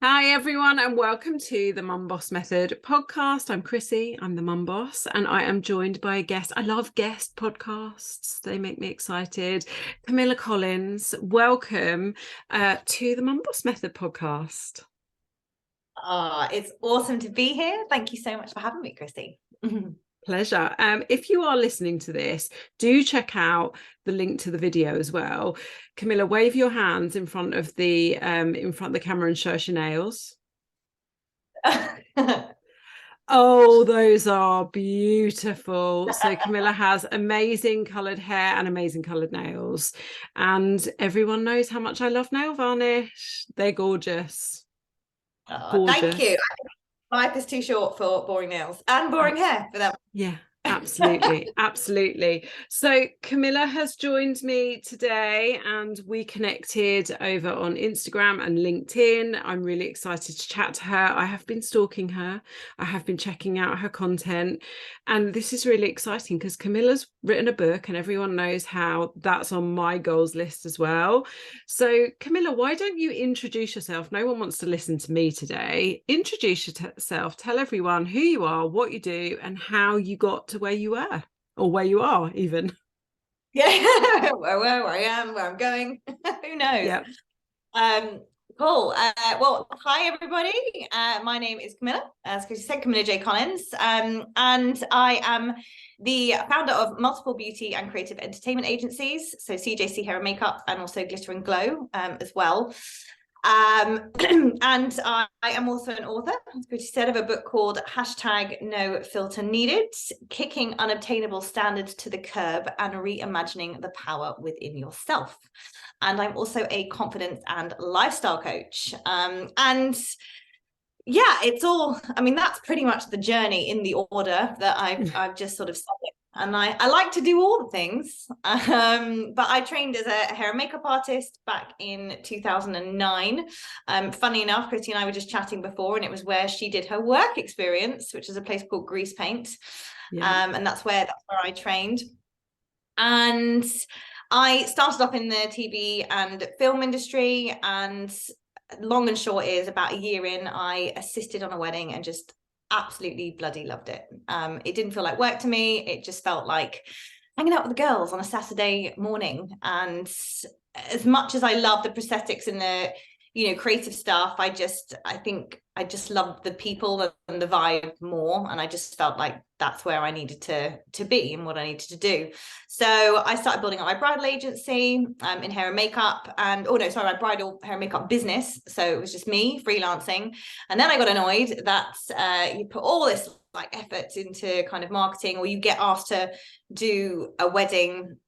Hi everyone, and welcome to the Mum Boss Method podcast. I'm Chrissy, I'm the Mum Boss, and I am joined by a guest. I love guest podcasts, they make me excited. Camilla Collins, welcome to the Mum Boss Method podcast. It's awesome to be here. Thank you so much for having me, Chrissy. Pleasure. If you are listening to this, do check out the link to the video as well. Camilla, wave your hands in front of the camera and show us your nails. Oh, those are beautiful. So Camilla has amazing coloured hair and amazing coloured nails. And everyone knows how much I love nail varnish. They're gorgeous. Gorgeous. Thank you. Life is too short for boring nails and boring hair for them. Yeah. Absolutely. Absolutely. So Camilla has joined me today and we connected over on Instagram and LinkedIn. I'm really excited to chat to her. I have been stalking her. I have been checking out her content, and this is really exciting because Camilla's written a book and everyone knows how that's on my goals list as well. So Camilla, why don't you introduce yourself? No one wants to listen to me today. Introduce yourself. Tell everyone who you are, what you do, and how you got to where you were, or where you are even. Yeah, where I am, where I'm going. Who knows? Yeah. Cool. Well, hi everybody. My name is Camilla, as you said, Camilla J Collins, and I am the founder of multiple beauty and creative entertainment agencies, so CJC Hair and Makeup, and also Glitter and Glow as well. And I am also an author, as Chrissy said, of a book called #NoFilterNeeded, Kicking Unobtainable Standards to the Curb and Reimagining the Power Within Yourself. And I'm also a confidence and lifestyle coach. And yeah, it's all, I mean, that's pretty much the journey in the order that I've just sort of said it. And I like to do all the things, but I trained as a hair and makeup artist back in 2009. Funny enough, Christy and I were just chatting before, and it was where she did her work experience, which is a place called Grease Paint. Yeah. And that's where I trained. And I started off in the TV and film industry, and long and short is about a year in, I assisted on a wedding and just absolutely bloody loved it. It didn't feel like work to me. It just felt like hanging out with the girls on a Saturday morning. And as much as I love the prosthetics and the, creative stuff, I think I just loved the people and the vibe more. And I just felt like that's where I needed to be and what I needed to do. So I started building up my bridal agency in hair and makeup, and my bridal hair and makeup business. So it was just me freelancing. And then I got annoyed that you put all this like effort into kind of marketing, or you get asked to do a wedding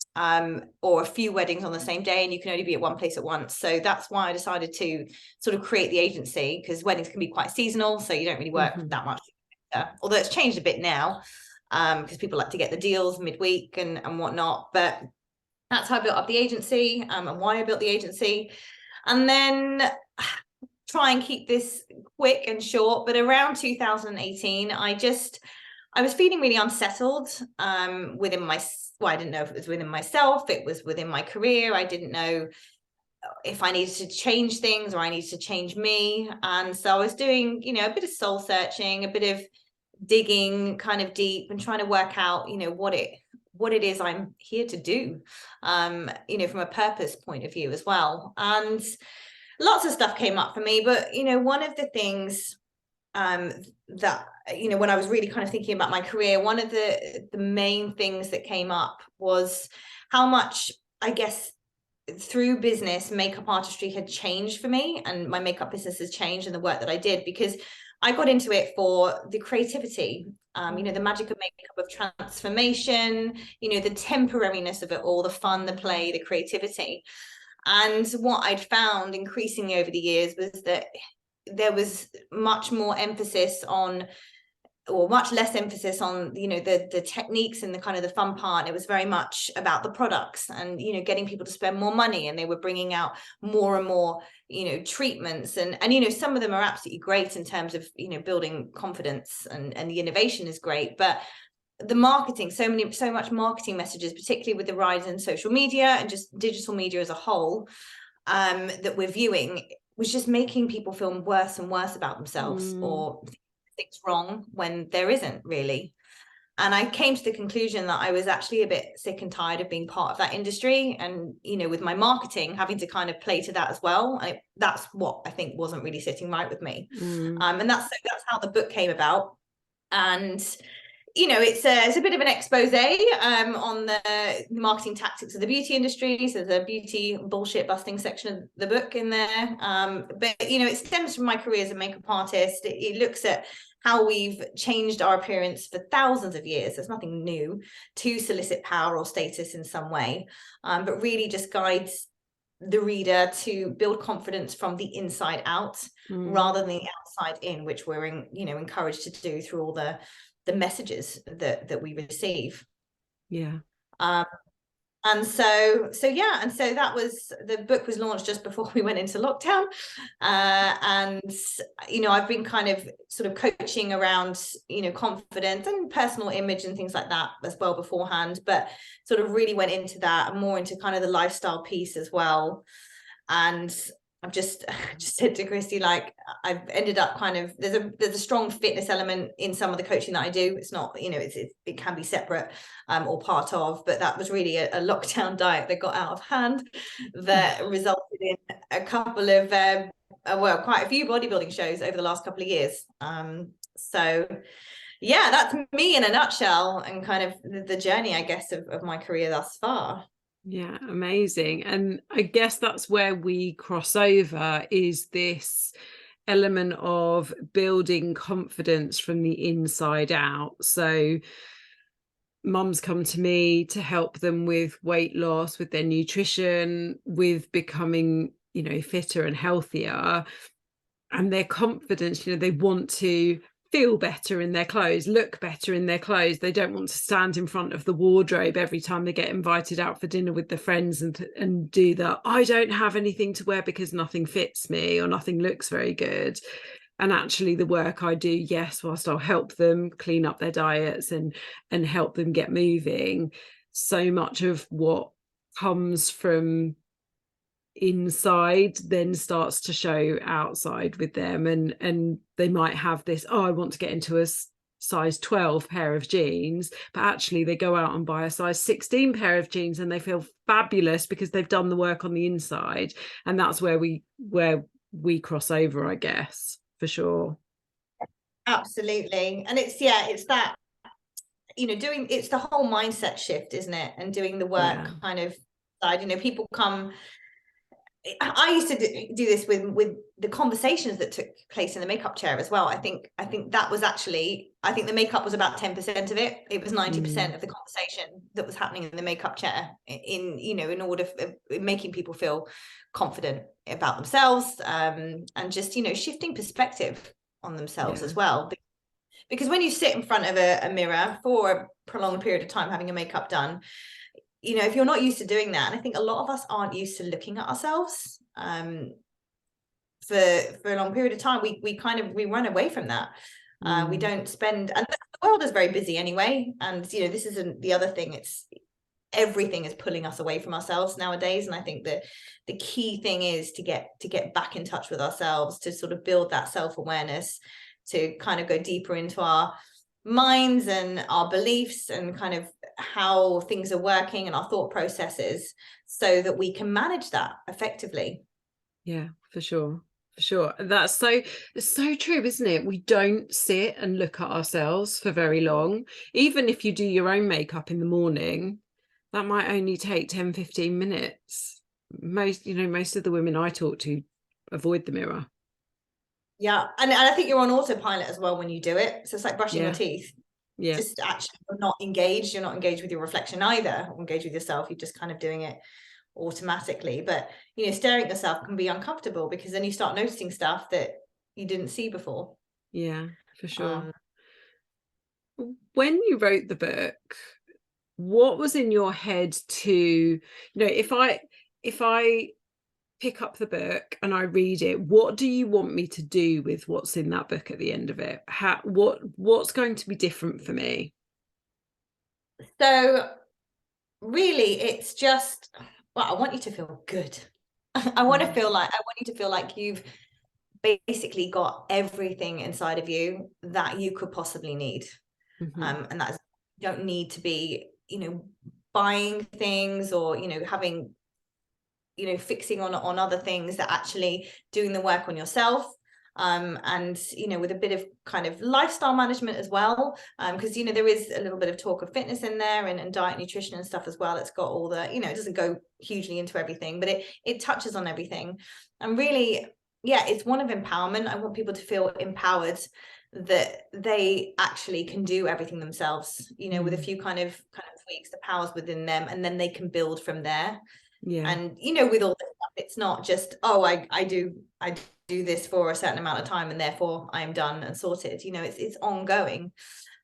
or a few weddings on the same day, and you can only be at one place at once. So that's why I decided to sort of create the agency, because weddings can be quite seasonal, so you don't really work that much. Although it's changed a bit now, because people like to get the deals midweek and whatnot. But that's how I built up the agency, and why I built the agency. And then try and keep this quick and short, but around 2018, I was feeling really unsettled within my, I didn't know if it was within myself, it was within my career. I didn't know if I needed to change things or I needed to change me. And so I was doing, a bit of soul searching, a bit of digging kind of deep and trying to work out, what it is I'm here to do, from a purpose point of view as well. And lots of stuff came up for me, but, one of the things that, when I was really kind of thinking about my career, one of the main things that came up was how much, I guess, through business, makeup artistry had changed for me, and my makeup business has changed, and the work that I did, because I got into it for the creativity, the magic of makeup, of transformation, the temporariness of it all, the fun, the play, the creativity. And what I'd found increasingly over the years was that there was much more emphasis on, or much less emphasis on, the techniques and the kind of the fun part. It was very much about the products and, getting people to spend more money, and they were bringing out more and more, treatments. And some of them are absolutely great in terms of, building confidence, and the innovation is great. But the marketing, so much marketing messages, particularly with the rise in social media and just digital media as a whole, that we're viewing, was just making people feel worse and worse about themselves, or things wrong when there isn't really. And I came to the conclusion that I was actually a bit sick and tired of being part of that industry, and with my marketing having to kind of play to that as well. That's what I think wasn't really sitting right with me. And that's how the book came about. And it's a bit of an expose on the marketing tactics of the beauty industry. So there's a beauty bullshit busting section of the book in there. But it stems from my career as a makeup artist. It looks at how we've changed our appearance for thousands of years. There's nothing new to solicit power or status in some way, but really just guides the reader to build confidence from the inside out rather than the outside in, which we're encouraged to do through all the messages that we receive. And so that was, the book was launched just before we went into lockdown. And I've been kind of sort of coaching around confidence and personal image and things like that as well beforehand, but sort of really went into that and more into kind of the lifestyle piece as well. And I've just said to Christy, like, I've ended up kind of, there's a strong fitness element in some of the coaching that I do. It's not, it can be separate or part of, but that was really a lockdown diet that got out of hand that resulted in a couple of, quite a few bodybuilding shows over the last couple of years. So yeah, that's me in a nutshell, and kind of the journey, I guess, of my career thus far. Yeah, amazing. And I guess that's where we cross over, is this element of building confidence from the inside out. So mums come to me to help them with weight loss, with their nutrition, with becoming, fitter and healthier. And their confidence, they want to feel better in their clothes, look better in their clothes. They don't want to stand in front of the wardrobe every time they get invited out for dinner with their friends and do that. I don't have anything to wear because nothing fits me or nothing looks very good. And actually the work I do, yes, whilst I'll help them clean up their diets and help them get moving, so much of what comes from inside then starts to show outside with them, and they might have this, I want to get into a size 12 pair of jeans, but actually they go out and buy a size 16 pair of jeans and they feel fabulous because they've done the work on the inside. And that's where we cross over, I guess, for sure. Absolutely. And it's that it's the whole mindset shift, isn't it? And doing the work kind of side. People come, I used to do this with the conversations that took place in the makeup chair as well. I think that was actually, I think the makeup was about 10% of it. It was 90% of the conversation that was happening in the makeup chair, in order for making people feel confident about themselves, and just shifting perspective on themselves as well. Because when you sit in front of a mirror for a prolonged period of time having your makeup done, if you're not used to doing that, and I think a lot of us aren't used to looking at ourselves for a long period of time, we run away from that. We don't spend, and the world is very busy anyway. And this isn't the other thing. It's everything is pulling us away from ourselves nowadays. And I think that the key thing is to get back in touch with ourselves, to sort of build that self-awareness, to kind of go deeper into our minds and our beliefs and kind of how things are working and our thought processes, so that we can manage that effectively. Yeah, for sure. That's so true, isn't it? We don't sit and look at ourselves for very long. Even if you do your own makeup in the morning, that might only take 10-15 minutes. Most of the women I talk to avoid the mirror. Yeah, and I think you're on autopilot as well when you do it. So it's like brushing your teeth. Yeah, just actually not engaged. You're not engaged with your reflection either, or engaged with yourself. You're just kind of doing it automatically. But staring at yourself can be uncomfortable, because then you start noticing stuff that you didn't see before. Yeah, for sure. When you wrote the book, what was in your head to, if I pick up the book and I read it, what do you want me to do with what's in that book at the end of it? What's going to be different for me? So really, it's just, well, I want you to feel good. I want to feel like, I want you to feel like you've basically got everything inside of you that you could possibly need. And that's, you don't need to be, you know, buying things or, you know, having, you know, fixing on other things, that actually doing the work on yourself. And, you know, with a bit of kind of lifestyle management as well, because, you know, there is a little bit of talk of fitness in there, and diet, nutrition and stuff as well. It's got all the, you know, it doesn't go hugely into everything, but it touches on everything. And really, yeah, it's one of empowerment. I want people to feel empowered, that they actually can do everything themselves, you know, with a few kind of tweaks, the powers within them, and then they can build from there. And, you know, with all this stuff, it's not just, oh, I do this for a certain amount of time and therefore I am done and sorted. You know, it's ongoing,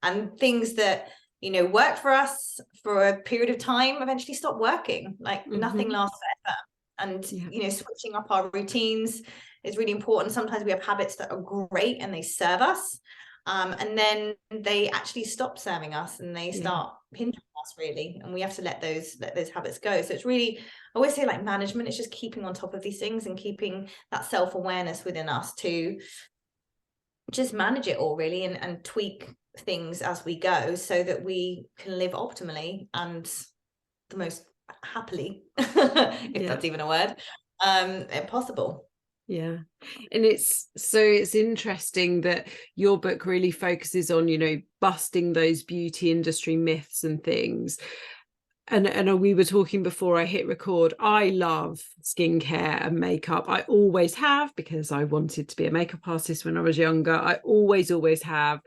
and things that, you know, work for us for a period of time eventually stop working. Like nothing lasts forever. And, you know, switching up our routines is really important. Sometimes we have habits that are great and they serve us, and then they actually stop serving us and they start hindering us, really, and we have to let those habits go. So it's really, I always say, like, management is just keeping on top of these things and keeping that self-awareness within us to just manage it all, really, and tweak things as we go, so that we can live optimally and the most happily, if that's even a word, possible. And it's interesting that your book really focuses on, you know, busting those beauty industry myths and things. And we were talking before I hit record, I love skincare and makeup. I always have, because I wanted to be a makeup artist when I was younger. I always have.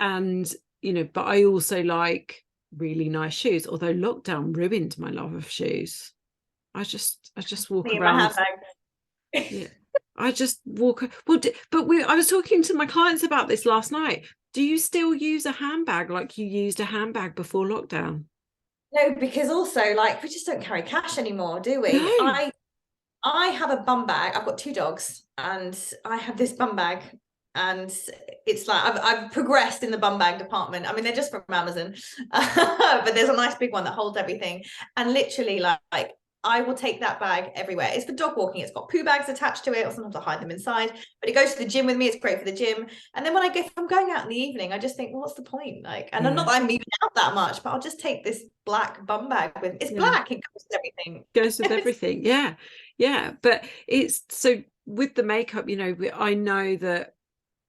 And, you know, but I also like really nice shoes, although lockdown ruined my love of shoes. I just walk around. I just walk. Well, I was talking to my clients about this last night. Do you still use a handbag like you used a handbag before lockdown? No, because also, like, we just don't carry cash anymore, do we? No. I have a bum bag. I've got 2 dogs, and I have this bum bag, and it's like I've progressed in the bum bag department. I mean, they're just from Amazon, but there's a nice big one that holds everything. And literally, like I will take that bag everywhere. It's for dog walking. It's got poo bags attached to it, or sometimes I hide them inside. But it goes to the gym with me. It's great for the gym. And then when if I'm going out in the evening, I just think, well, what's the point? Like, and I'm not that I'm moving out that much, but I'll just take this black bum bag with me. It's black. It goes with everything. Goes with everything. Yeah. But it's so with the makeup, you know,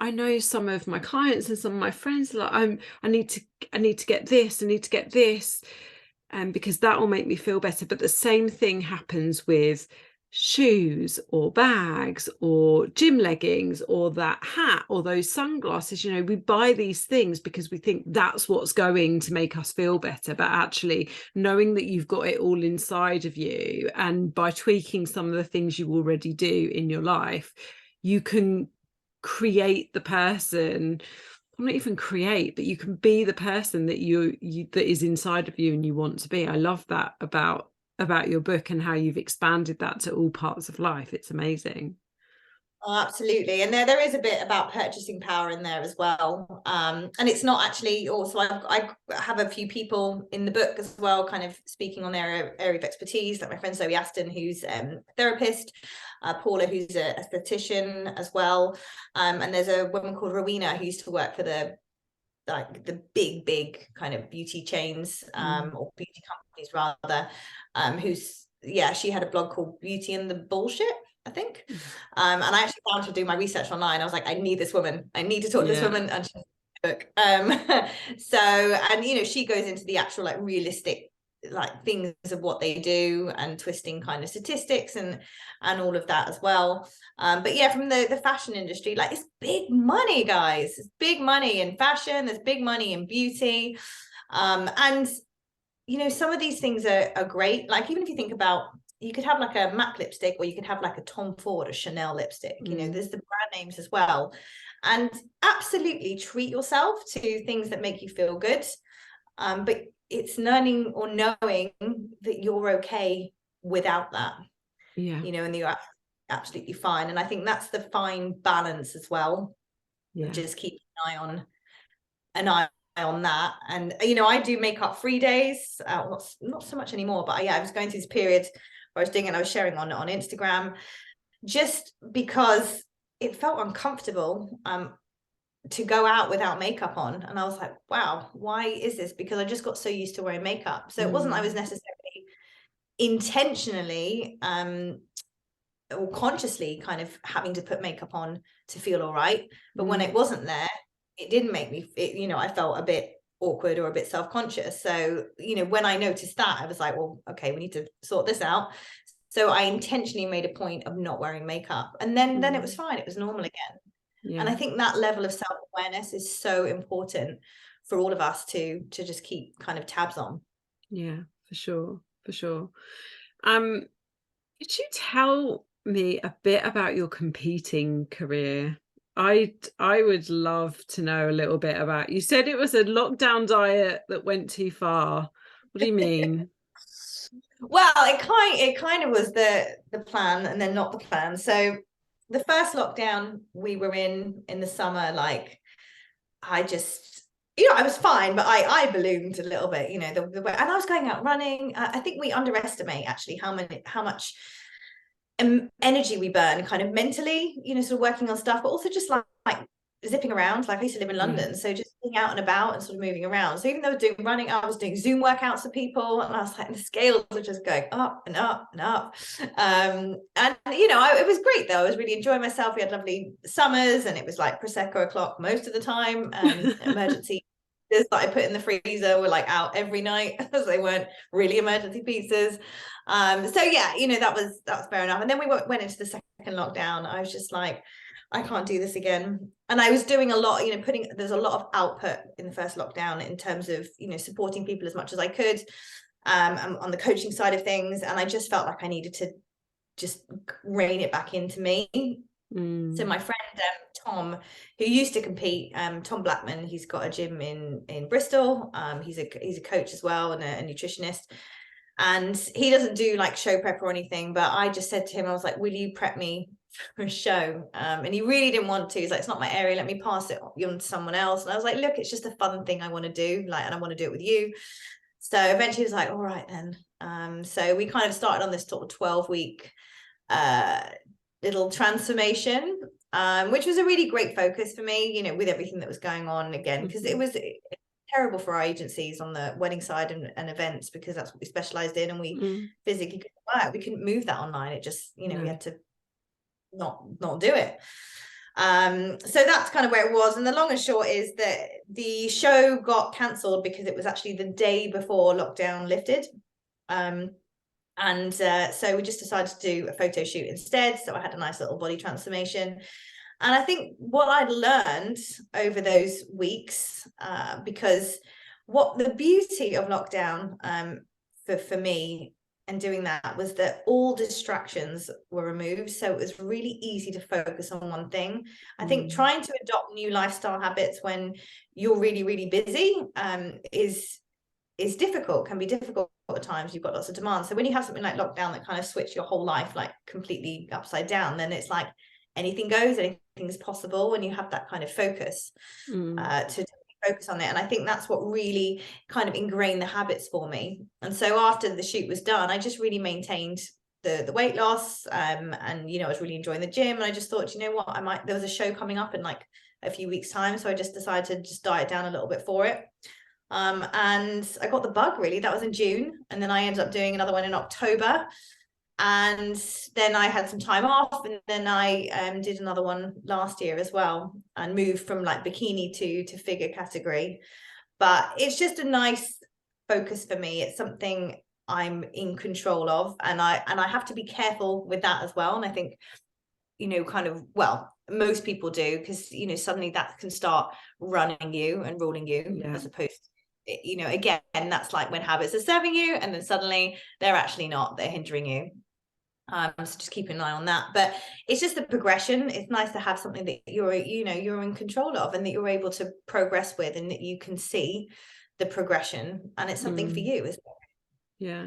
I know some of my clients and some of my friends are like, I need to get this, because that will make me feel better. But the same thing happens with shoes or bags or gym leggings or that hat or those sunglasses. You know, we buy these things because we think that's what's going to make us feel better, but actually knowing that you've got it all inside of you, and by tweaking some of the things you already do in your life, you can create the person, not even create, but you can be the person that you that is inside of you and you want to be. I love that about your book and how you've expanded that to all parts of life. It's amazing. Oh, absolutely. And there is a bit about purchasing power in there as well. And it's not actually, also I have a few people in the book as well, kind of speaking on their area of expertise, like my friend Zoe Aston, who's a therapist, Paula, who's a esthetician as well. And there's a woman called Rowena who used to work for the big kind of beauty chains, or beauty companies rather, she had a blog called Beauty and the Bullshit, I think. And I actually found her doing my research online. I was like, I need this woman. I need to talk to this woman. And she's book. So, and you know, she goes into the actual like realistic like things of what they do and twisting kind of statistics and all of that as well. But yeah, from the fashion industry, like it's big money, guys. It's big money in fashion. There's big money in beauty. And you know, some of these things are great. Like even if you think about, you could have like a MAC lipstick, or you could have like a Tom Ford, a Chanel lipstick. You know, there's the brand names as well. And absolutely treat yourself to things that make you feel good. But it's learning or knowing that you're okay without that. You know, and you're absolutely fine. And I think that's the fine balance as well. Just keep an eye on that. And you know, I do makeup free days, not so much anymore, but I was going through this period where I was doing it, and I was sharing on Instagram, just because it felt uncomfortable to go out without makeup on. And I was like, wow, why is this? Because I just got so used to wearing makeup. So it wasn't I was necessarily intentionally or consciously kind of having to put makeup on to feel all right. But when it wasn't there, it didn't make me, I felt a bit awkward or a bit self-conscious. So, when I noticed that, I was like, well, okay, we need to sort this out. So I intentionally made a point of not wearing makeup, and then it was fine. It was normal again. Yeah. And I think that level of self-awareness is so important for all of us to just keep kind of tabs on. Yeah, for sure. Could you tell me a bit about your competing career? I would love to know a little bit about. You said it was a lockdown diet that went too far. What do you mean? Well, it kind of was the plan, and then not the plan. So the first lockdown we were in the summer, like I just, I was fine, but I ballooned a little bit, and I was going out running. I think we underestimate actually how much energy we burn kind of mentally, sort of working on stuff, but also just like zipping around. Like I used to live in London, so just being out and about and sort of moving around. So even though I was doing running, I was doing Zoom workouts for people, and I was like, the scales are just going up and up and up. And it was great though. I was really enjoying myself. We had lovely summers, and it was like Prosecco o'clock most of the time. Emergency pizzas that I put in the freezer were like out every night, as they weren't really emergency pizzas. So yeah, that was fair enough. And then we went into the second lockdown. I was just like, I can't do this again. And I was doing a lot, there's a lot of output in the first lockdown in terms of, supporting people as much as I could, on the coaching side of things. And I just felt like I needed to just rein it back into me. So my friend Tom, who used to compete, Tom Blackman, he's got a gym in Bristol. He's a coach as well, and a nutritionist. And he doesn't do like show prep or anything, but I just said to him, I was like, will you prep me for a show? And he really didn't want to. He's like, it's not my area, let me pass it on to someone else. And I was like, look, it's just a fun thing I want to do, and I want to do it with you. So eventually he was like, all right then. So we kind of started on this sort of 12-week little transformation, which was a really great focus for me, with everything that was going on again, because it was terrible for our agencies on the wedding side and events, because that's what we specialized in, and we physically couldn't work. We couldn't move that online. It just, we had to not do it. So that's kind of where it was. And the long and short is that the show got cancelled because it was actually the day before lockdown lifted. So we just decided to do a photo shoot instead. So I had a nice little body transformation. And I think what I'd learned over those weeks, because what the beauty of lockdown for me and doing that was that all distractions were removed. So it was really easy to focus on one thing. I think trying to adopt new lifestyle habits when you're really, really busy is difficult, can be difficult at times. You've got lots of demands. So when you have something like lockdown that kind of switched your whole life like completely upside down, then it's like anything goes, anything's possible, and you have that kind of focus to focus on it. And I think that's what really kind of ingrained the habits for me. And so after the shoot was done, I just really maintained the weight loss, and I was really enjoying the gym, and I just thought, what, there was a show coming up in like a few weeks time, so I just decided to just diet down a little bit for it. And I got the bug, really. That was in June, and then I ended up doing another one in October. And then I had some time off, and then I did another one last year as well, and moved from like bikini to figure category. But it's just a nice focus for me. It's something I'm in control of, and I have to be careful with that as well. And I think, most people do, because suddenly that can start running you and ruling you, as opposed to, again, that's like when habits are serving you, and then suddenly they're actually not, they're hindering you. So just keep an eye on that. But it's just the progression. It's nice to have something that you're in control of, and that you're able to progress with, and that you can see the progression, and it's something for you, isn't it? Yeah.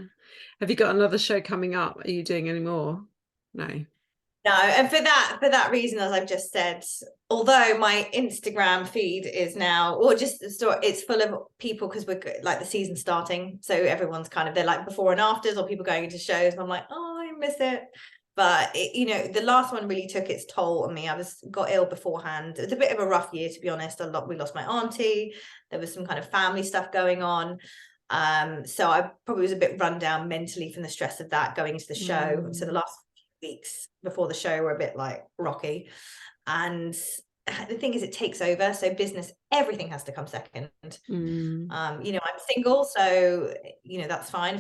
Have you got another show coming up? Are you doing any more? No, and for that reason, as I've just said, although my Instagram feed is now, or just the story, it's full of people, because we're like the season starting, so everyone's kind of, they're like before and afters, or people going into shows, and I'm like, oh, miss it. But you know, the last one really took its toll on me. Got ill beforehand. It was a bit of a rough year, to be honest. We lost my auntie. There was some kind of family stuff going on. So I probably was a bit run down mentally from the stress of that going into the show. So the last few weeks before the show were a bit like rocky. And the thing is, it takes over. So business, everything has to come second. You know, I'm single, so you know, that's fine.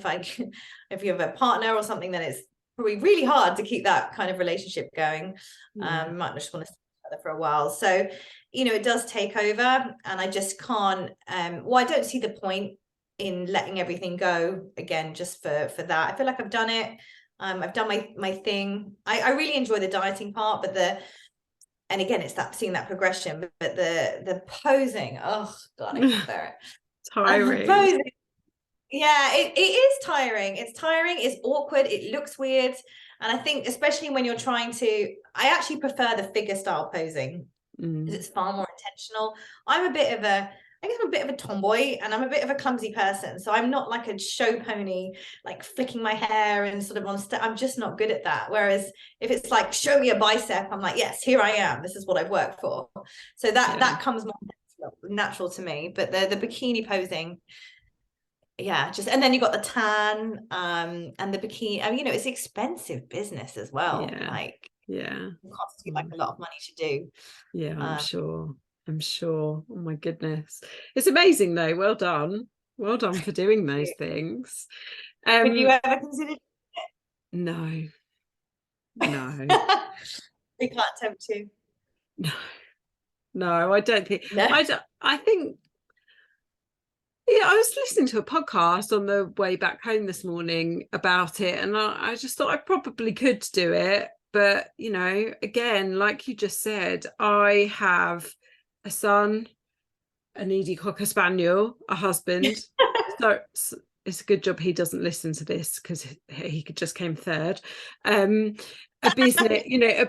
If you have a partner or something, then it's probably really hard to keep that kind of relationship going. Might just want to stay together for a while. So, you know, it does take over, and I just can't. Well, I don't see the point in letting everything go again just for that. I feel like I've done it. I've done my thing. I really enjoy the dieting part, but and again, it's seeing that progression. But the posing, oh God, I can't bear it. Tiring. Posing. Yeah, it is tiring. It's tiring, it's awkward, it looks weird. And I think especially when you're trying to, I actually prefer the figure style posing because it's far more intentional. I guess I'm a bit of a tomboy, and I'm a bit of a clumsy person. So I'm not like a show pony, like flicking my hair and sort of I'm just not good at that. Whereas if it's like, show me a bicep, I'm like, yes, here I am. This is what I've worked for. So that comes more natural to me. But the bikini posing, yeah, and then you got the tan and the bikini. I mean, you know, it's expensive business as well. Like, it costs you like a lot of money to do. Yeah, I'm sure. Oh my goodness, it's amazing though. Well done for doing those things. Would you ever consider it? No. We can't tempt you. No, I don't think. No. I think. Yeah, I was listening to a podcast on the way back home this morning about it, and I just thought I probably could do it. But, you know, again, like you just said, I have a son, a needy Cocker Spaniel, a husband. So it's a good job he doesn't listen to this, because he just came third. A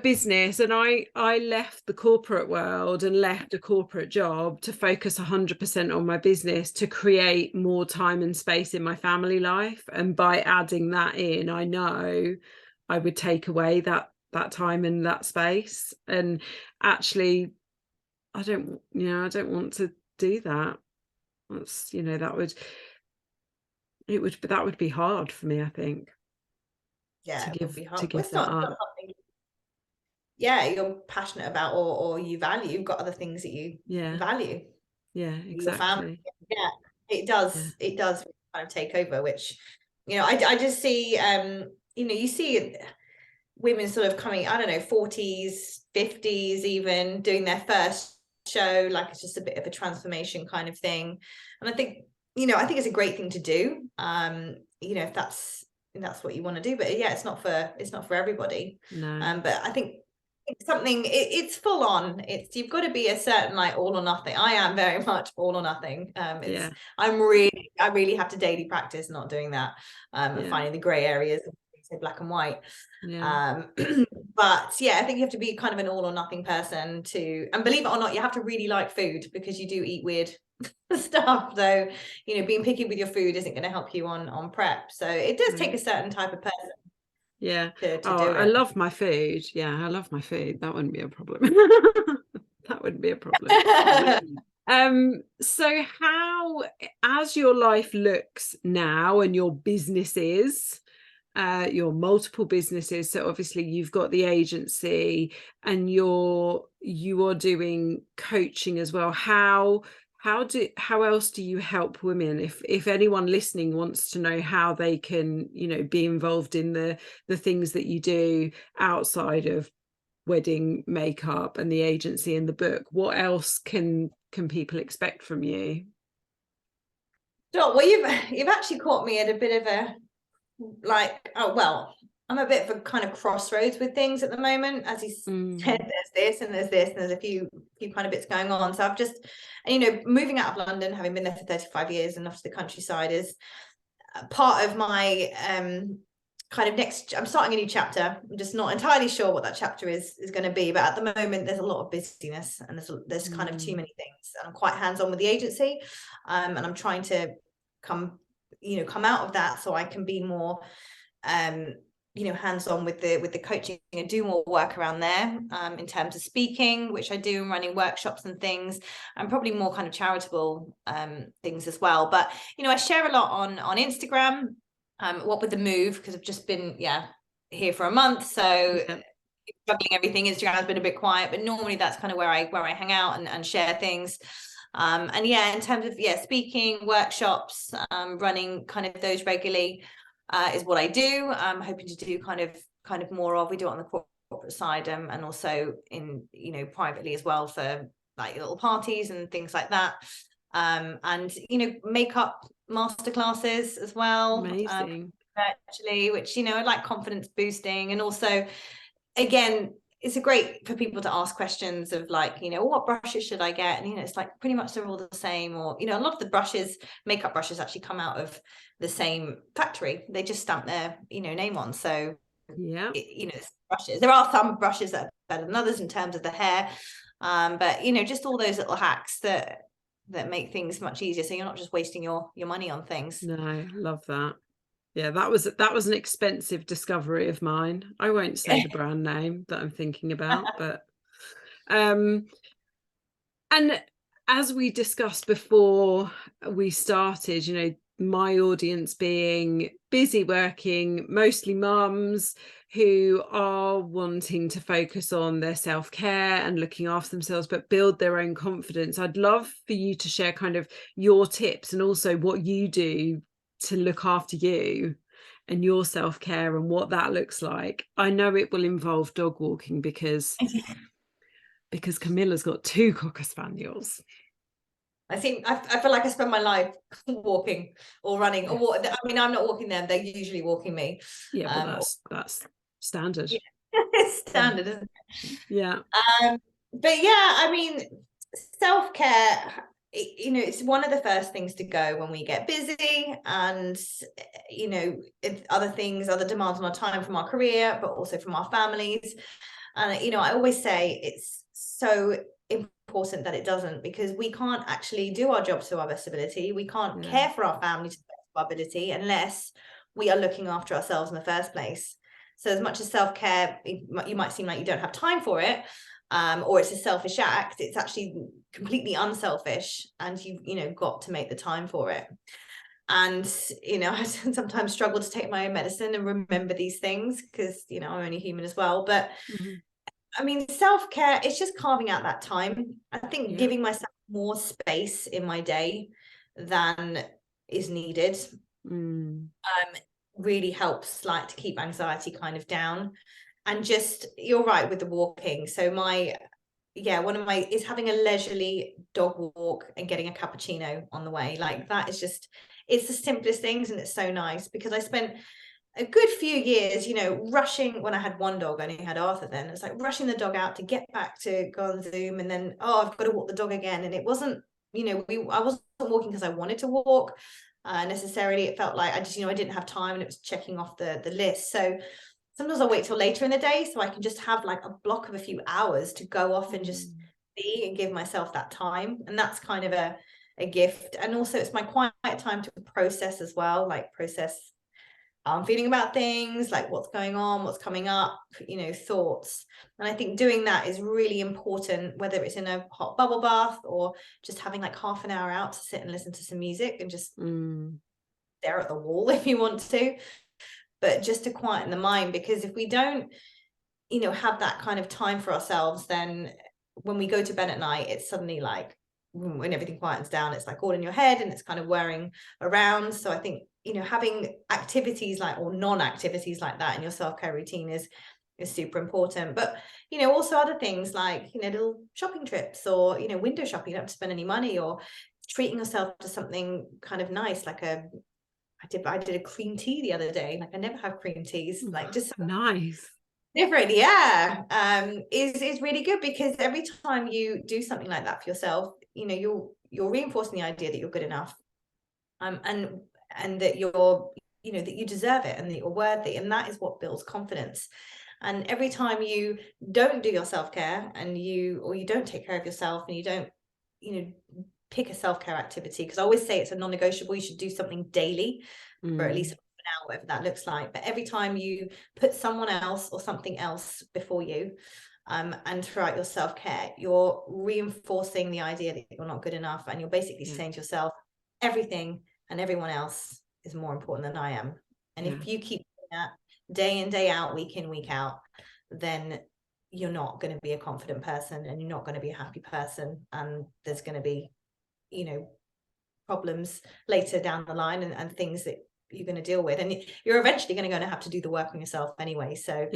business, and I left the corporate world and left a corporate job to focus 100% on my business, to create more time and space in my family life. And by adding that in, I know I would take away that time and that space. And actually, I don't want to do that. That's, you know, that would be hard for me, I think. Yeah, it would be hard. To give that up. Not something, yeah, you're passionate about or you value. You've got other things that you value. Yeah, exactly. Your family. Yeah, it does. It does kind of take over, which, you know, I just see, you know, you see women sort of coming, I don't know, 40s, 50s, even doing their first show, like it's just a bit of a transformation kind of thing. And I think, you know, it's a great thing to do. You know, if that's what you want to do, but yeah, it's not for everybody. No. But I think it's something, it's full on. You've got to be a certain, like, all or nothing. I am very much all or nothing. I really have to daily practice not doing that, and finding the gray areas, say black and white. But yeah, I think you have to be kind of an all or nothing person and believe it or not, you have to really like food, because you do eat weird stuff. So, you know, being picky with your food isn't going to help you on prep. So it does take a certain type of person. Yeah. To do it. I love my food. Yeah, I love my food. That wouldn't be a problem. That wouldn't be a problem. So how, as your life looks now and your businesses, your multiple businesses, so obviously you've got the agency and you are doing coaching as well, how else do you help women? If anyone listening wants to know how they can, you know, be involved in the things that you do outside of wedding makeup and the agency and the book, what else can people expect from you? Well, you've actually caught me at a bit of a, like, oh well, I'm a bit of a kind of crossroads with things at the moment. As you said, there's this and there's this and there's a few kind of bits going on. So I've just, and, you know, moving out of London, having been there for 35 years and off to the countryside, is part of my kind of next. I'm starting a new chapter. I'm just not entirely sure what that chapter is going to be, but at the moment there's a lot of busyness and there's kind of too many things. And I'm quite hands-on with the agency, and I'm trying to come out of that so I can be more hands-on with the coaching and do more work around there, in terms of speaking, which I do, and running workshops and things, and probably more kind of charitable things as well. But I share a lot on Instagram, what with the move, because I've just been here for a month, so juggling everything. Instagram has been a bit quiet, but normally that's kind of where I hang out and share things. And in terms of speaking, workshops, running kind of those regularly, is what I do. I'm hoping to do kind of more of. We do it on the corporate side, and also in privately as well, for like little parties and things like that. And makeup masterclasses as well. Amazing. Actually, which I like, confidence boosting, and also, again, it's great for people to ask questions of like, what brushes should I get? And it's like pretty much they're all the same, or a lot of the makeup brushes actually come out of the same factory. They just stamp their name on. So brushes, there are some brushes that are better than others in terms of the hair, but just all those little hacks that make things much easier, so you're not just wasting your money on things. No, love that. Yeah, that was an expensive discovery of mine. I won't say the brand name that I'm thinking about, but and as we discussed before we started, my audience being busy working, mostly mums who are wanting to focus on their self-care and looking after themselves, but build their own confidence. I'd love for you to share kind of your tips and also what you do to look after you and your self-care and what that looks like. I know it will involve dog walking because Camilla's got 2 Cocker Spaniels. I feel like I spend my life walking or running, or I mean, I'm not walking them, they're usually walking me. Yeah, but that's standard. It's standard, isn't it? Yeah. But I mean, self-care, it's one of the first things to go when we get busy, and other demands on our time from our career, but also from our families. And I always say it's so important that it doesn't, because we can't actually do our job to our best ability. We can't care for our family to the best of our ability unless we are looking after ourselves in the first place. So as much as self-care, you might seem like you don't have time for it, or it's a selfish act, it's actually completely unselfish, and you've got to make the time for it. And I sometimes struggle to take my own medicine and remember these things, because I'm only human as well. But I mean, self-care, it's just carving out that time. I think giving myself more space in my day than is needed really helps, like, to keep anxiety kind of down. And just, you're right with the walking. So one of my is having a leisurely dog walk and getting a cappuccino on the way. Like, that is just, it's the simplest things, and it's so nice, because I spent a good few years, rushing. When I had one dog, I only had Arthur then. It's like rushing the dog out to get back to go on Zoom, and then, I've got to walk the dog again. And it wasn't, I wasn't walking because I wanted to walk necessarily. It felt like I just, I didn't have time, and it was checking off the list. So sometimes I'll wait till later in the day, so I can just have like a block of a few hours to go off and just be and give myself that time. And that's kind of a gift. And also, it's my quiet time to process as well, like process how I'm feeling about things, like what's going on, what's coming up, thoughts. And I think doing that is really important, whether it's in a hot bubble bath or just having like half an hour out to sit and listen to some music and just stare at the wall if you want to, but just to quieten the mind. Because if we don't, have that kind of time for ourselves, then when we go to bed at night, it's suddenly like, when everything quietens down, it's like all in your head, and it's kind of whirring around. So I think, having activities like, or non-activities like that in your self-care routine is super important. But also other things like little shopping trips, or window shopping. You don't have to spend any money, or treating yourself to something kind of nice, like I did a cream tea the other day. Like, I never have cream teas, like just nice, different. Is really good, because every time you do something like that for yourself, you're reinforcing the idea that you're good enough, and that you're that you deserve it, and that you're worthy, and that is what builds confidence. And every time you don't do your self-care, and you don't take care of yourself, and you don't pick a self-care activity, because I always say it's a non-negotiable, you should do something daily for at least now, whatever that looks like. But every time you put someone else or something else before you, and throughout your self-care, you're reinforcing the idea that you're not good enough, and you're basically saying to yourself, everything and everyone else is more important than I am. And if you keep doing that day in, day out, week in, week out, then you're not going to be a confident person, and you're not going to be a happy person, and there's going to be, you know, problems later down the line, and things that you're going to deal with, and you're eventually going to have to do the work on yourself anyway. So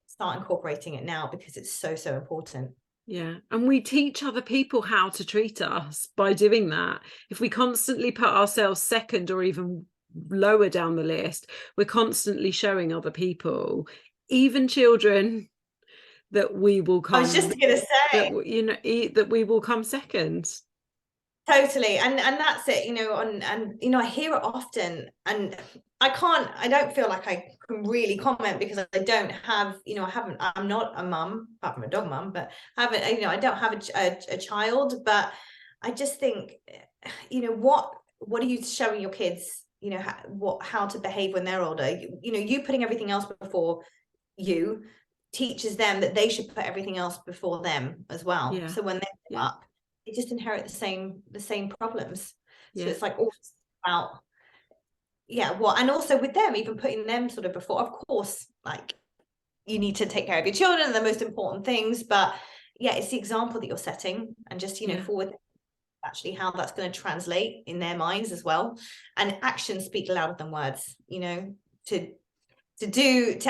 start incorporating it now, because it's so important. And we teach other people how to treat us by doing that. If we constantly put ourselves second or even lower down the list, we're constantly showing other people, even children, that we will come, I was just gonna say that, you know, that we will come second. Totally. And that's it, you know, and you know, I hear it often, and I don't feel like I can really comment, because I don't have, you know, I'm not a mum, apart from a dog mum, but I haven't, you know, I don't have a child. But I just think, you know, what are you showing your kids, you know, how to behave when they're older? You know, you putting everything else before you teaches them that they should put everything else before them as well. So when they grow up, they just inherit the same problems. So it's like all about and also with them, even putting them sort of before, of course, like, you need to take care of your children and the most important things, but it's the example that you're setting, and just, you know, forward actually how that's going to translate in their minds as well. And actions speak louder than words, you know, to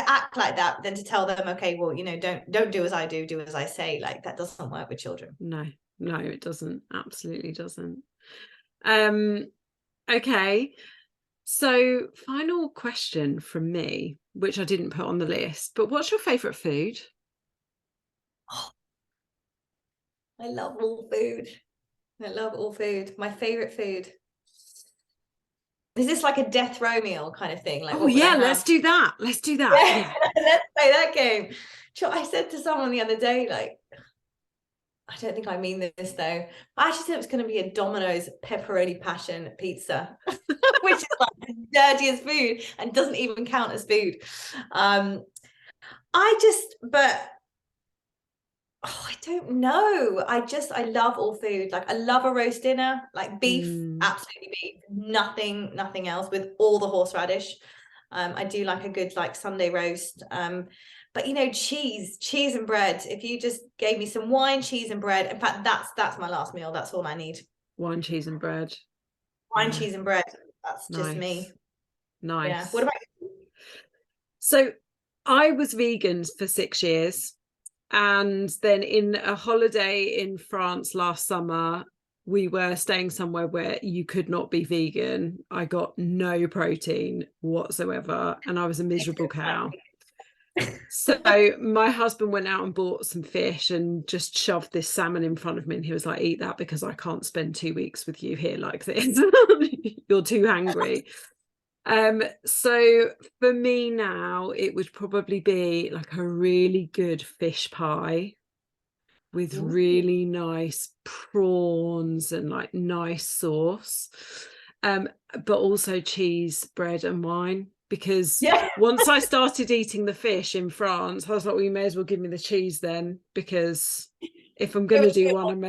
act like that, than to tell them, okay, well, you know, don't do as I do as I say. Like, that doesn't work with children. No, it doesn't. Absolutely doesn't. Okay, so final question from me, which I didn't put on the list, but what's your favorite food? I love all food. I love all food. My favorite food. Is this like a death row meal kind of thing? Like, let's do that. Let's do that. Let's play that game. I said to someone the other day, like, I don't think I mean this though, I actually said it was going to be a Domino's pepperoni passion pizza, which is like the dirtiest food and doesn't even count as food. I don't know. I love all food. Like, I love a roast dinner, like beef, absolutely beef, nothing else, with all the horseradish. I do like a good, like, Sunday roast. But, you know, cheese and bread. If you just gave me some wine, cheese and bread, in fact, that's my last meal. That's all I need. Wine, cheese and bread. Wine, cheese and bread. That's just me. Nice. Yeah. What about you? So I was vegan for 6 years. And then in a holiday in France last summer, we were staying somewhere where you could not be vegan. I got no protein whatsoever, and I was a miserable cow. So my husband went out and bought some fish and just shoved this salmon in front of me, and he was like, eat that, because I can't spend 2 weeks with you here like this. You're too hungry. So for me now, it would probably be like a really good fish pie with really nice prawns and like nice sauce, but also cheese, bread and wine, because once I started eating the fish in France, I was like, well, you may as well give me the cheese then, because if I'm going to do one,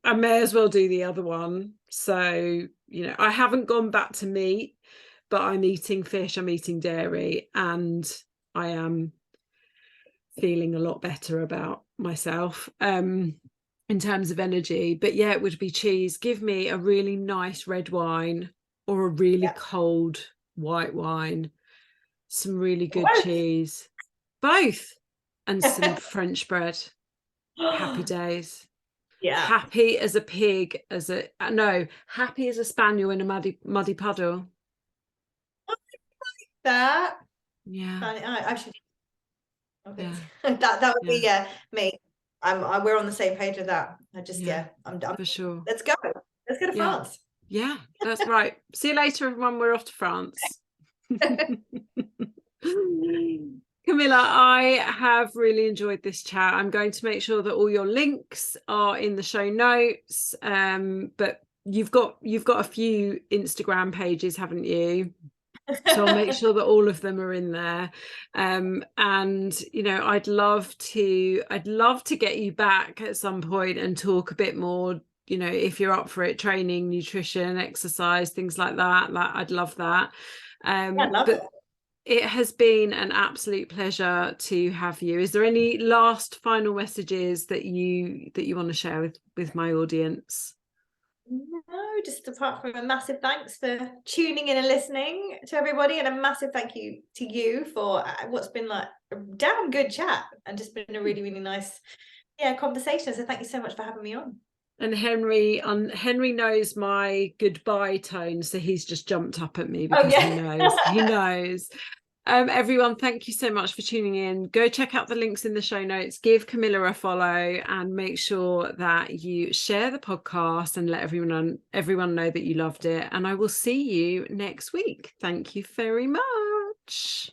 I may as well do the other one. So, you know, I haven't gone back to meat, but I'm eating fish, I'm eating dairy, and I am feeling a lot better about myself in terms of energy. But it would be cheese. Give me a really nice red wine or a really cold white wine, some really good cheese, both, and some French bread. Happy days. Happy as a pig, happy as a spaniel in a muddy puddle. That I should that would be me. We're on the same page with that. I'm done for sure. Let's go to France. That's right. See you later, everyone. We're off to France. Camilla, I have really enjoyed this chat. I'm going to make sure that all your links are in the show notes, but you've got a few Instagram pages, haven't you? So I'll make sure that all of them are in there. And you know, I'd love to get you back at some point and talk a bit more, you know, if you're up for it, training, nutrition, exercise, things like that. I'd love that. Yeah, I love it. It has been an absolute pleasure to have you. Is there any last final messages that you want to share with my audience? No, just apart from a massive thanks for tuning in and listening to everybody, and a massive thank you to you for what's been like a damn good chat and just been a really, really nice conversation. So thank you so much for having me on. And Henry knows my goodbye tone, so he's just jumped up at me because he knows. Everyone, thank you so much for tuning in. Go check out the links in the show notes, give Camilla a follow, and make sure that you share the podcast and let everyone know that you loved it. And I will see you next week. Thank you very much.